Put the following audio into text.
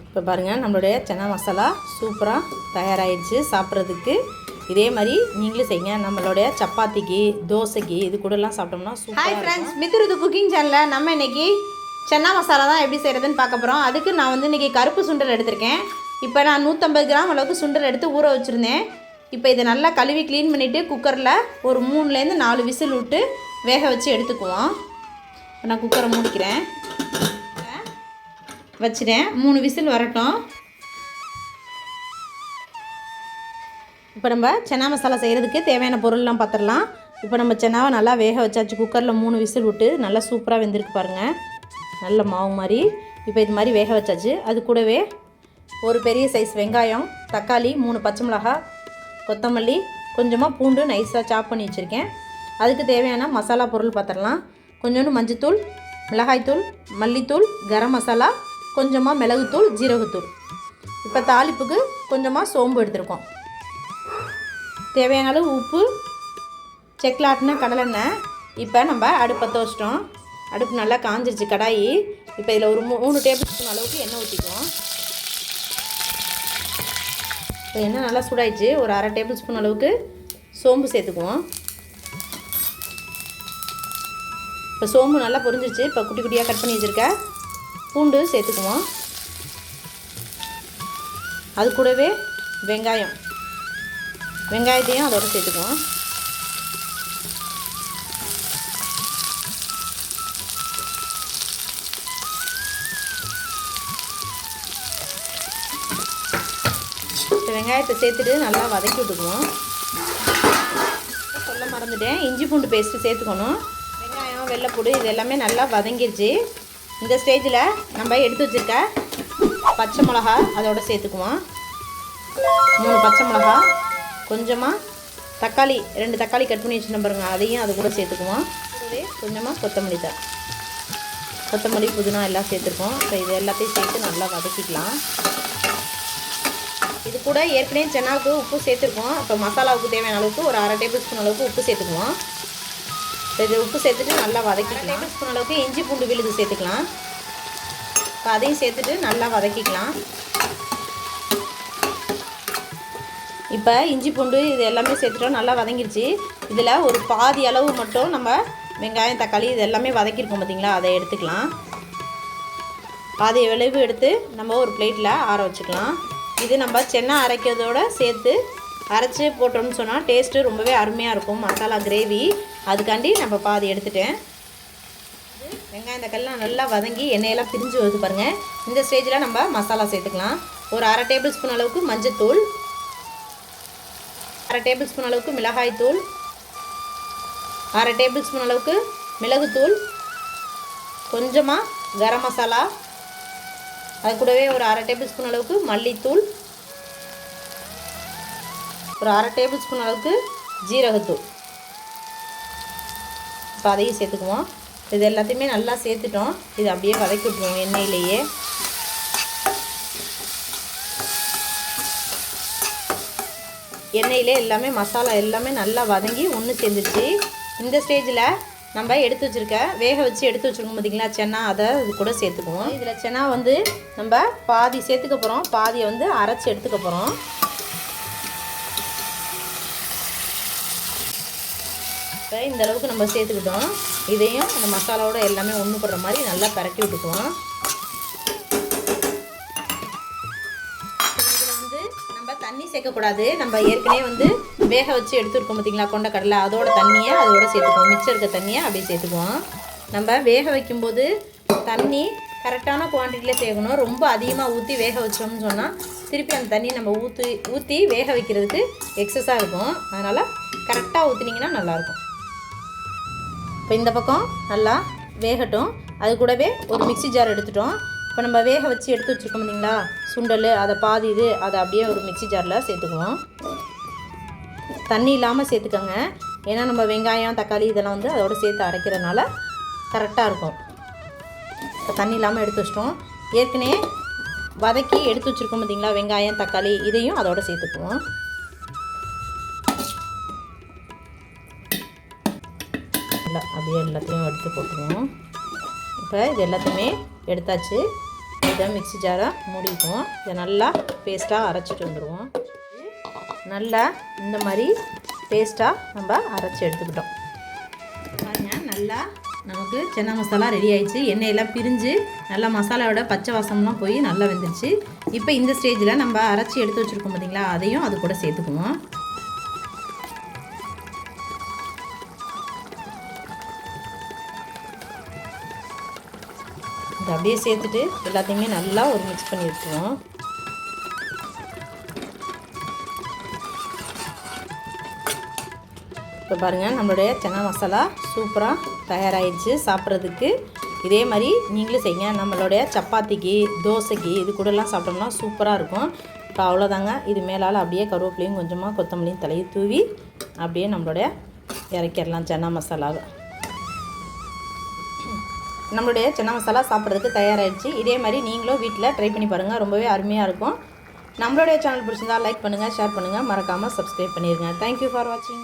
இப்போ பாருங்கள், நம்மளுடைய சன்னா மசாலா சூப்பராக தயாராகிடுச்சு சாப்பிட்றதுக்கு. இதே மாதிரி நீங்களும் செய்யுங்க. நம்மளுடைய சப்பாத்திக்கு, தோசைக்கு இது கூடலாம் சாப்பிட்டோம்னா சூப்பர். ஹாய் ஃப்ரெண்ட்ஸ், மித்ருது குக்கிங் சேனலில் நம்ம இன்றைக்கி சன்னா மசாலா தான் எப்படி செய்கிறதுன்னு பார்க்க போகிறோம். அதுக்கு நான் வந்து இன்றைக்கி கருப்பு சுண்டல் எடுத்திருக்கேன். இப்போ நான் 150 கிராம் அளவுக்கு சுண்டல் எடுத்து ஊற வச்சுருந்தேன். இப்போ இதை நல்லா கழுவி க்ளீன் பண்ணிவிட்டு குக்கரில் ஒரு 3லேருந்து 4 விசில் விட்டு வேக வச்சு எடுத்துக்குவோம். இப்போ நான் குக்கரை மூடிக்கிறேன், வச்சுட்டேன். 3 விசில் வரட்டும். இப்போ நம்ம சன்னா மசாலா செய்கிறதுக்கு தேவையான பொருள்லாம் பார்த்துடலாம். இப்போ நம்ம சன்னாவை நல்லா வேக வச்சாச்சு. குக்கரில் 3 விசில் விட்டு நல்லா சூப்பராக வெந்திருக்கு பாருங்கள், நல்ல மாவு மாதிரி. இப்போ இது மாதிரி வேக வச்சாச்சு. அது கூடவே ஒரு பெரிய சைஸ் வெங்காயம், தக்காளி, 3 பச்சை மிளகாய், கொத்தமல்லி, கொஞ்சமாக பூண்டு நைஸாக சாப் பண்ணி வச்சுருக்கேன். அதுக்கு தேவையான மசாலா பொருள் பார்த்துடலாம். கொஞ்சோண்டு மஞ்சத்தூள், மிளகாய்த்தூள், மல்லித்தூள், கரம் மசாலா, கொஞ்சமாக மிளகுத்தூள், ஜீரகத்தூள். இப்போ தாளிப்புக்கு கொஞ்சமாக சோம்பு எடுத்துருக்கோம். தேவையான அளவு உப்பு, செக்கில் ஆட்டின கடலெண்ணெய். இப்போ நம்ம அடுப்பு பற்ற வச்சிட்டோம். அடுப்பு நல்லா காஞ்சிருச்சு கடாயி. இப்போ இதில் ஒரு 3 டேபிள் ஸ்பூன் அளவுக்கு எண்ணெய் ஊற்றிக்குவோம். இப்போ எண்ணெய் நல்லா சூடாயிடுச்சு. ஒரு 1/2 டேபிள் ஸ்பூன் அளவுக்கு சோம்பு சேர்த்துக்குவோம். இப்போ சோம்பு நல்லா பொரிஞ்சிருச்சு. இப்போ குட்டி குட்டியாக கட் பண்ணி வச்சுருக்க பூண்டு சேர்த்துக்குவோம். அது கூடவே வெங்காயத்தையும் அதோட சேர்த்துக்குவோம். வெங்காயத்தை சேர்த்துட்டு நல்லா வதக்கி விட்டுக்குவோம். சொல்ல மறந்துட்டேன், இஞ்சி பூண்டு பேஸ்ட்டு சேர்த்துக்கணும். வெங்காயம், வெள்ளைப்பூடு இது எல்லாமே நல்லா வதங்கிருச்சு. இந்த ஸ்டேஜில் நம்ம எடுத்து வச்சுருக்க பச்சை மிளகா அதோட சேர்த்துக்குவோம். 3 பச்சை மிளகா, கொஞ்சமாக தக்காளி, 2 தக்காளி கட் பண்ணி வச்சுருந்தோம் பாருங்கள், அதையும் அது கூட சேர்த்துக்குவோம். கூடவே கொஞ்சமாக கொத்தமல்லி, புதினா எல்லாம் சேர்த்துருக்கோம். இப்போ இது எல்லாத்தையும் சேர்த்து நல்லா வதக்கிக்கலாம். இது கூட ஏற்கனவே சன்னாவுக்கு உப்பு சேர்த்துருக்கோம். இப்போ மசாலாவுக்கு தேவையான அளவுக்கு ஒரு 1/2 டேபிள் ஸ்பூன் அளவுக்கு உப்பு சேர்த்துக்குவோம். இது உப்பு சேர்த்துட்டு நல்லா வதக்கிக்கலாம். 1/2 டேபிள் ஸ்பூன் அளவுக்கு இஞ்சி பூண்டு விழுது சேர்த்துக்கலாம். இப்போ அதையும் சேர்த்துட்டு நல்லா வதக்கிக்கலாம். இப்போ இஞ்சி பூண்டு இது எல்லாமே சேர்த்துட்டோம், நல்லா வதங்கிருச்சு. இதில் ஒரு பாதி அளவு மட்டும் நம்ம வெங்காயம், தக்காளி இது எல்லாமே வதக்கியிருக்கோம் பார்த்திங்களா, அதை எடுத்துக்கலாம். பாதி விளைவு எடுத்து நம்ம ஒரு பிளேட்டில் ஆற வச்சுக்கலாம். இது நம்ம சன்னா அரைக்கிறதோடு சேர்த்து அரைச்சி போட்டோம்னு சொன்னால் டேஸ்ட்டு ரொம்பவே அருமையாக இருக்கும், மசாலா கிரேவி. அதுக்காண்டி நம்ம பாதி எடுத்துட்டேன். வெங்காயம் தக்காளிலாம் நல்லா வதங்கி எண்ணெயெல்லாம் பிரிஞ்சு வருது பாருங்கள். இந்த ஸ்டேஜில் நம்ம மசாலா சேர்த்துக்கலாம். ஒரு 1/2 டேபிள் ஸ்பூன் அளவுக்கு மஞ்சத்தூள், 1/2 டேபிள் ஸ்பூன் அளவுக்கு மிளகாய்த்தூள், 1/2 டேபிள் ஸ்பூன் அளவுக்கு மிளகுத்தூள், கொஞ்சமாக கரம் மசாலா, அது கூடவே ஒரு 1/2 டேபிள் ஸ்பூன் அளவுக்கு மல்லித்தூள், ஒரு 1/2 டேபிள் ஸ்பூன் அளவுக்கு ஜீரகத்தூள். இப்போ அதையும் சேர்த்துக்குவோம். இது எல்லாத்தையுமே நல்லா சேர்த்துட்டோம். இது அப்படியே வதக்கி விட்டுருவோம் எண்ணெயிலேயே. எண்ணெயிலே எல்லாமே மசாலா எல்லாமே நல்லா வதங்கி ஒன்று சேர்ந்துருச்சு. இந்த ஸ்டேஜில் நம்ம எடுத்து வச்சுருக்க வேக வச்சு எடுத்து வச்சுருக்கோம் பார்த்திங்களா சன்னா, அதை இது கூட சேர்த்துக்குவோம். இதில் சன்னா வந்து நம்ம பாதி சேர்த்துக்க போகிறோம், பாதியை வந்து அரைச்சி எடுத்துக்க போகிறோம். இப்போ இந்த அளவுக்கு நம்ம சேர்த்துக்கிட்டோம். இதையும் அந்த மசாலாவோட எல்லாமே ஒன்று போடுற மாதிரி நல்லா பரட்டி விட்டுக்குவோம். இதில் வந்து நம்ம தண்ணி சேர்க்கக்கூடாது. நம்ம ஏற்கனவே வந்து வேக வச்சு எடுத்துருக்கோம் பார்த்திங்களா கொண்டக்கடலை, அதோட தண்ணியை அதோட சேர்த்துக்குவோம். மிச்சம் இருக்க தண்ணியை அப்படியே சேர்த்துக்குவோம். நம்ம வேக வைக்கும்போது தண்ணி கரெக்டான குவான்டிட்டியில் சேர்க்கணும். ரொம்ப அதிகமாக ஊற்றி வேக வச்சோம்னு சொன்னால் திருப்பி அந்த தண்ணி நம்ம ஊற்றி வேக வைக்கிறதுக்கு எக்ஸஸாக இருக்கும். அதனால் கரெக்டாக ஊற்றினீங்கன்னா நல்லாயிருக்கும். இப்போ இந்த பக்கம் நல்லா வேகட்டும். அது கூடவே ஒரு மிக்ஸி ஜார் எடுத்துட்டோம். இப்போ நம்ம வேக வச்சு எடுத்து வச்சுருக்கோம் பார்த்திங்களா சுண்டல், அதை பாதி அதை அப்படியே ஒரு மிக்ஸி ஜாரில் சேர்த்துக்குவோம். தண்ணி இல்லாமல் சேர்த்துக்கோங்க, ஏன்னா நம்ம வெங்காயம், தக்காளி இதெல்லாம் வந்து அதோட சேர்த்து அரைக்கிறதுனால கரெக்டாக இருக்கும். இப்போ தண்ணி இல்லாமல் எடுத்து வச்சிட்டோம். ஏற்கனவே வதக்கி எடுத்து வச்சுருக்கோம் பார்த்திங்களா வெங்காயம், தக்காளி, இதையும் அதோட சேர்த்துக்குவோம். அப்படியே எல்லாத்தையும் எடுத்து போட்டுருவோம். இப்போ இது எல்லாத்தையுமே எடுத்தாச்சு. இதை மிக்ஸி ஜாரை மூடிக்குவோம். இதை நல்லா பேஸ்ட்டாக அரைச்சிட்டு வந்துடுவோம். நல்லா இந்த மாதிரி பேஸ்ட்டாக நம்ம அரைச்சி எடுத்துக்கிட்டோம். பாருங்கள், நல்லா நமக்கு சன்னா மசாலா ரெடி ஆயிடுச்சு. எண்ணெயெல்லாம் பிரிஞ்சு நல்லா மசாலாவோட பச்சை வாசம்லாம் போய் நல்லா வெந்துருச்சு. இப்போ இந்த ஸ்டேஜில் நம்ம அரைச்சி எடுத்து வச்சுருக்கோம் பார்த்தீங்களா, அதையும் அது கூட சேர்த்துக்குவோம். இதை அப்படியே சேர்த்துட்டு எல்லாத்தையுமே நல்லா ஒரு மிக்ஸ் பண்ணி விட்டுருவோம். இப்போ பாருங்கள், நம்மளுடைய சன்னா மசாலா சூப்பராக தயாராகிடுச்சு. சாப்பிட்றதுக்கு இதே மாதிரி நீங்களும் செய்யுங்க. நம்மளுடைய சப்பாத்திக்கு, தோசைக்கு இது கூடலாம் சாப்பிட்டோம்னா சூப்பராக இருக்கும். இப்போ அவ்வளோதாங்க. இது மேலால் அப்படியே கருவேப்பிலையும் கொஞ்சமாக கொத்தமல்லியும் தலையை தூவி அப்படியே நம்மளுடைய இறக்கிடலாம் சன்னா மசாலாவை. நம்மளுடைய சன்னா மசாலா சாப்பிட்றதுக்கு தயாராகிடுச்சு. இதே மாதிரி நீங்களும் வீட்டில் ட்ரை பண்ணி பாருங்கள். ரொம்பவே அருமையாக இருக்கும். நம்மளுடைய சேனல் பிடிச்சிருந்தா லைக் பண்ணுங்கள், ஷேர் பண்ணுங்கள், மறக்காமல் சப்ஸ்கிரைப் பண்ணிடுங்க. தேங்க்யூ ஃபார் வாட்சிங்.